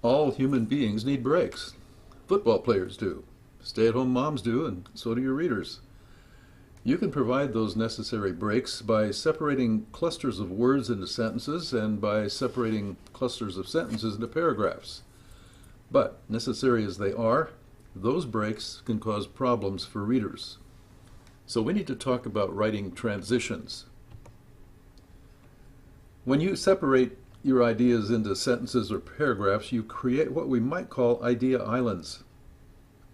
All human beings need breaks. Football players do. Stay-at-home moms do, and so do your readers. You can provide those necessary breaks by separating clusters of words into sentences and by separating clusters of sentences into paragraphs. But, necessary as they are, those breaks can cause problems for readers. So we need to talk about writing transitions. When you separate your ideas into sentences or paragraphs, you create what we might call idea islands.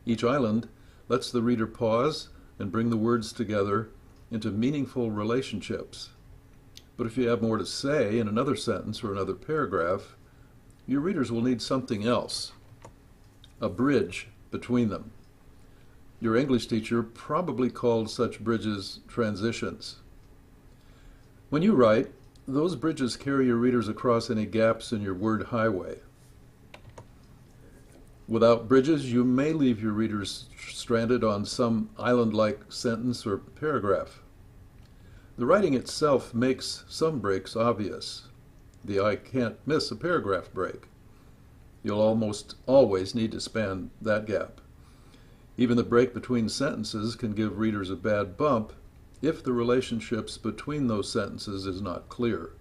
Each island lets the reader pause and bring the words together into meaningful relationships. But if you have more to say in another sentence or another paragraph, your readers will need something else, a bridge between them. Your English teacher probably called such bridges transitions. When you write, those bridges carry your readers across any gaps in your word highway. Without bridges, you may leave your readers stranded on some island-like sentence or paragraph. The writing itself makes some breaks obvious. The "I can't miss a paragraph" break. You'll almost always need to span that gap. Even the break between sentences can give readers a bad bump if the relationships between those sentences is not clear.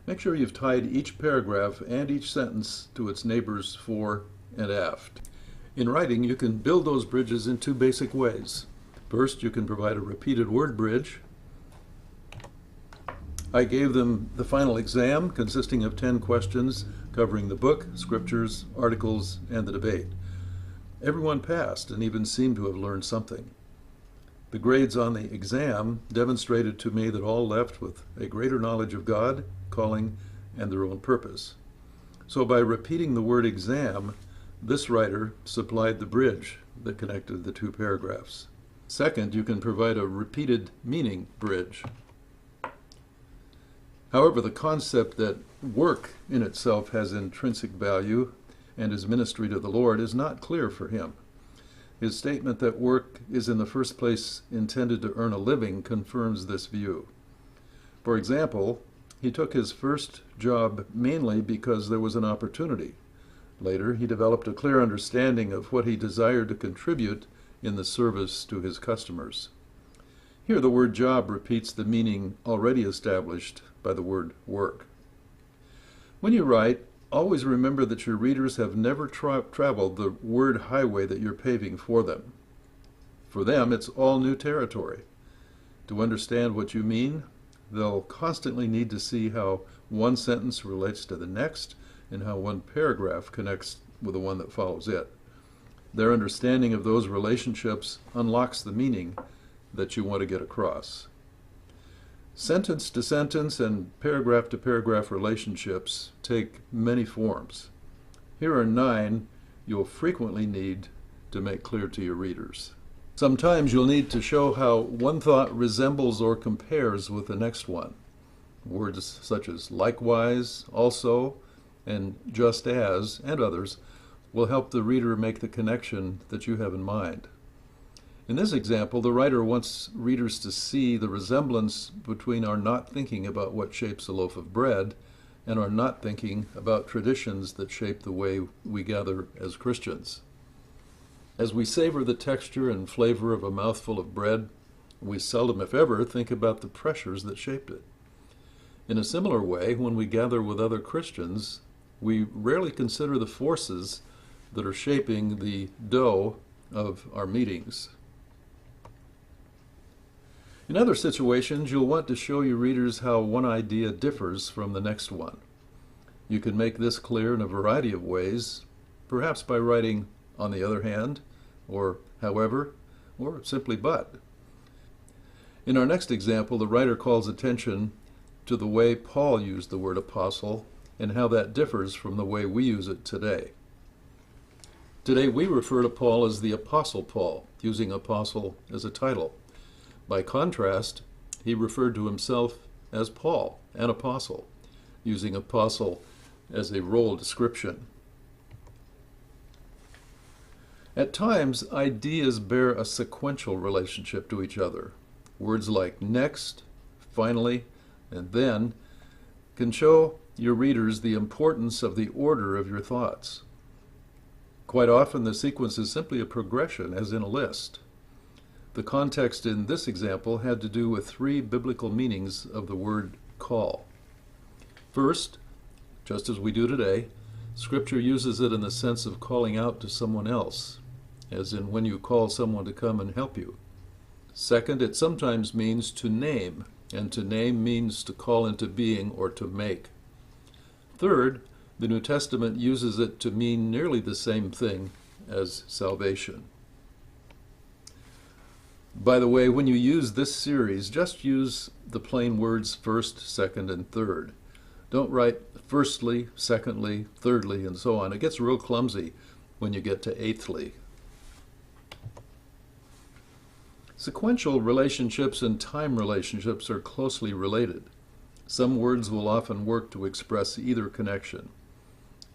Make sure you've tied each paragraph and each sentence to its neighbors fore and aft. In writing, you can build those bridges in two basic ways. First, you can provide a repeated word bridge. I gave them the final exam consisting of 10 questions covering the book, scriptures, articles, and the debate. Everyone passed and even seemed to have learned something. The grades on the exam demonstrated to me that all left with a greater knowledge of God, calling, and their own purpose. So by repeating the word exam, this writer supplied the bridge that connected the two paragraphs. Second, you can provide a repeated meaning bridge. However, the concept that work in itself has intrinsic value and is ministry to the Lord is not clear for him. His statement that work is in the first place intended to earn a living confirms this view. For example, he took his first job mainly because there was an opportunity. Later, he developed a clear understanding of what he desired to contribute in the service to his customers. Here, the word job repeats the meaning already established by the word work. When you write, always remember that your readers have never traveled the word highway that you're paving for them. For them, it's all new territory. To understand what you mean, they'll constantly need to see how one sentence relates to the next and how one paragraph connects with the one that follows it. Their understanding of those relationships unlocks the meaning that you want to get across. Sentence to sentence and paragraph to paragraph relationships take many forms. Here are 9 you'll frequently need to make clear to your readers. Sometimes you'll need to show how one thought resembles or compares with the next one. Words such as likewise, also, and just as, and others will help the reader make the connection that you have in mind. In this example, the writer wants readers to see the resemblance between our not thinking about what shapes a loaf of bread and our not thinking about traditions that shape the way we gather as Christians. As we savor the texture and flavor of a mouthful of bread, we seldom, if ever, think about the pressures that shaped it. In a similar way, when we gather with other Christians, we rarely consider the forces that are shaping the dough of our meetings. In other situations, you'll want to show your readers how one idea differs from the next one. You can make this clear in a variety of ways, perhaps by writing "on the other hand," or "however," or simply "but." In our next example, the writer calls attention to the way Paul used the word apostle and how that differs from the way we use it today. Today we refer to Paul as the Apostle Paul, using apostle as a title. By contrast, he referred to himself as Paul, an apostle, using apostle as a role description. At times, ideas bear a sequential relationship to each other. Words like next, finally, and then can show your readers the importance of the order of your thoughts. Quite often the sequence is simply a progression, as in a list. The context in this example had to do with three biblical meanings of the word call. First, just as we do today, Scripture uses it in the sense of calling out to someone else, as in when you call someone to come and help you. Second, it sometimes means to name, and to name means to call into being or to make. Third, the New Testament uses it to mean nearly the same thing as salvation. By the way, when you use this series, just use the plain words first, second, and third. Don't write firstly, secondly, thirdly, and so on. It gets real clumsy when you get to eighthly. Sequential relationships and time relationships are closely related. Some words will often work to express either connection.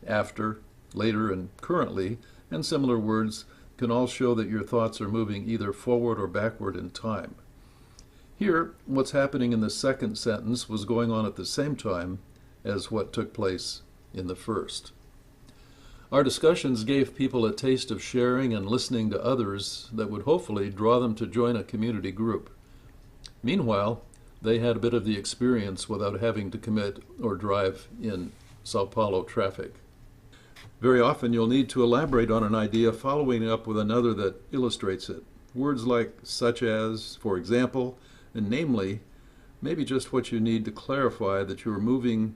After, later, and currently, and similar words can all show that your thoughts are moving either forward or backward in time. Here, what's happening in the second sentence was going on at the same time as what took place in the first. Our discussions gave people a taste of sharing and listening to others that would hopefully draw them to join a community group. Meanwhile, they had a bit of the experience without having to commit or drive in Sao Paulo traffic. Very often you'll need to elaborate on an idea following up with another that illustrates it. Words like such as, for example, and namely, may be just what you need to clarify that you are moving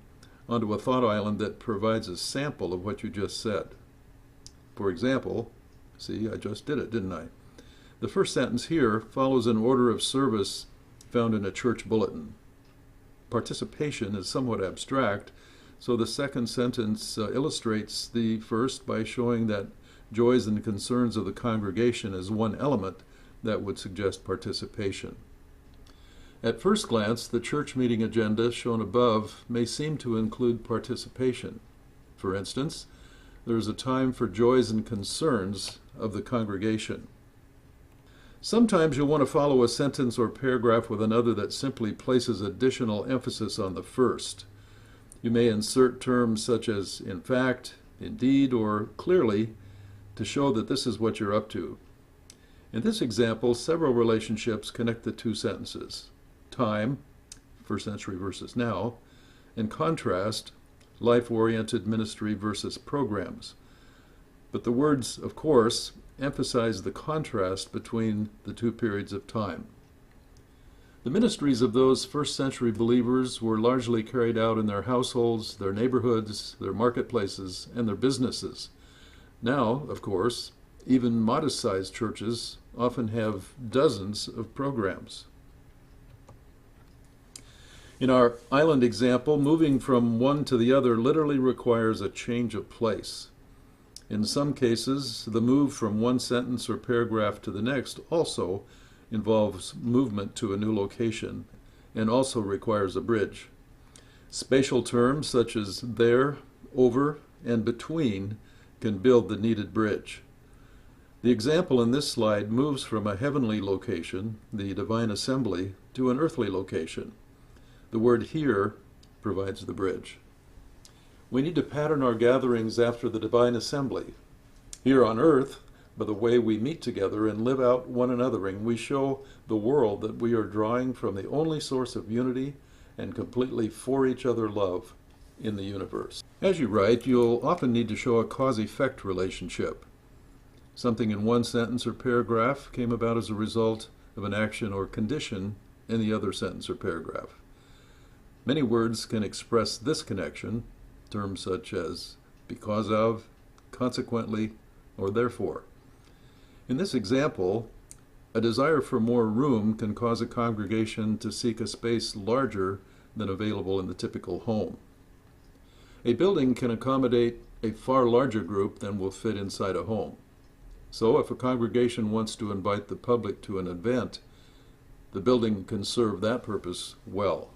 onto a thought island that provides a sample of what you just said. For example, see, I just did it, didn't I? The first sentence here follows an order of service found in a church bulletin. Participation is somewhat abstract, so the second sentence illustrates the first by showing that joys and concerns of the congregation is one element that would suggest participation. At first glance, the church meeting agenda shown above may seem to include participation. For instance, there is a time for joys and concerns of the congregation. Sometimes you'll want to follow a sentence or paragraph with another that simply places additional emphasis on the first. You may insert terms such as in fact, indeed, or clearly to show that this is what you're up to. In this example, several relationships connect the two sentences. Time, first century versus now, and contrast, life-oriented ministry versus programs. But the words, of course, emphasize the contrast between the two periods of time. The ministries of those first century believers were largely carried out in their households, their neighborhoods, their marketplaces, and their businesses. Now, of course, even modest-sized churches often have dozens of programs. In our island example, moving from one to the other literally requires a change of place. In some cases, the move from one sentence or paragraph to the next also involves movement to a new location and also requires a bridge. Spatial terms such as there, over, and between can build the needed bridge. The example in this slide moves from a heavenly location, the divine assembly, to an earthly location. The word here provides the bridge. We need to pattern our gatherings after the divine assembly. Here on earth, by the way we meet together and live out one anothering, we show the world that we are drawing from the only source of unity and completely for each other love in the universe. As you write, you'll often need to show a cause-effect relationship. Something in one sentence or paragraph came about as a result of an action or condition in the other sentence or paragraph. Many words can express this connection, terms such as because of, consequently, or therefore. In this example, a desire for more room can cause a congregation to seek a space larger than available in the typical home. A building can accommodate a far larger group than will fit inside a home. So if a congregation wants to invite the public to an event, the building can serve that purpose well.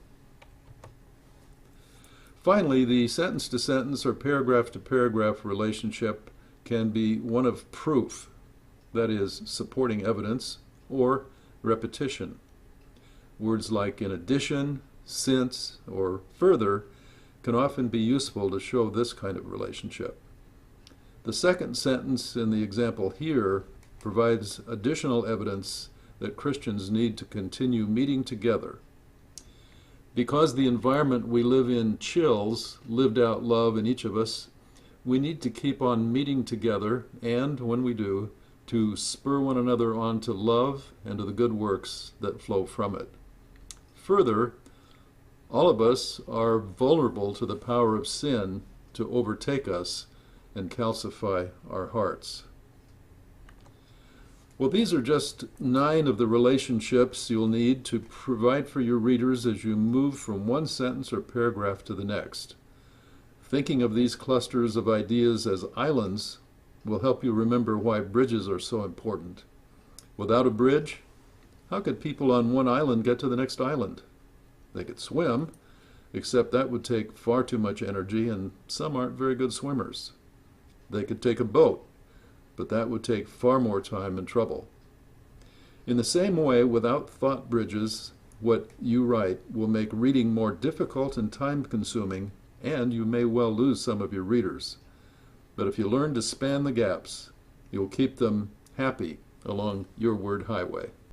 Finally, the sentence-to-sentence or paragraph-to-paragraph relationship can be one of proof, that is, supporting evidence, or repetition. Words like in addition, since, or further can often be useful to show this kind of relationship. The second sentence in the example here provides additional evidence that Christians need to continue meeting together. Because the environment we live in chills lived out love in each of us, we need to keep on meeting together, and when we do, to spur one another on to love and to the good works that flow from it. Further, all of us are vulnerable to the power of sin to overtake us and calcify our hearts. Well, these are just 9 of the relationships you'll need to provide for your readers as you move from one sentence or paragraph to the next. Thinking of these clusters of ideas as islands will help you remember why bridges are so important. Without a bridge, how could people on one island get to the next island? They could swim, except that would take far too much energy, and some aren't very good swimmers. They could take a boat, but that would take far more time and trouble. In the same way, without thought bridges, what you write will make reading more difficult and time-consuming, and you may well lose some of your readers. But if you learn to span the gaps, you'll keep them happy along your word highway.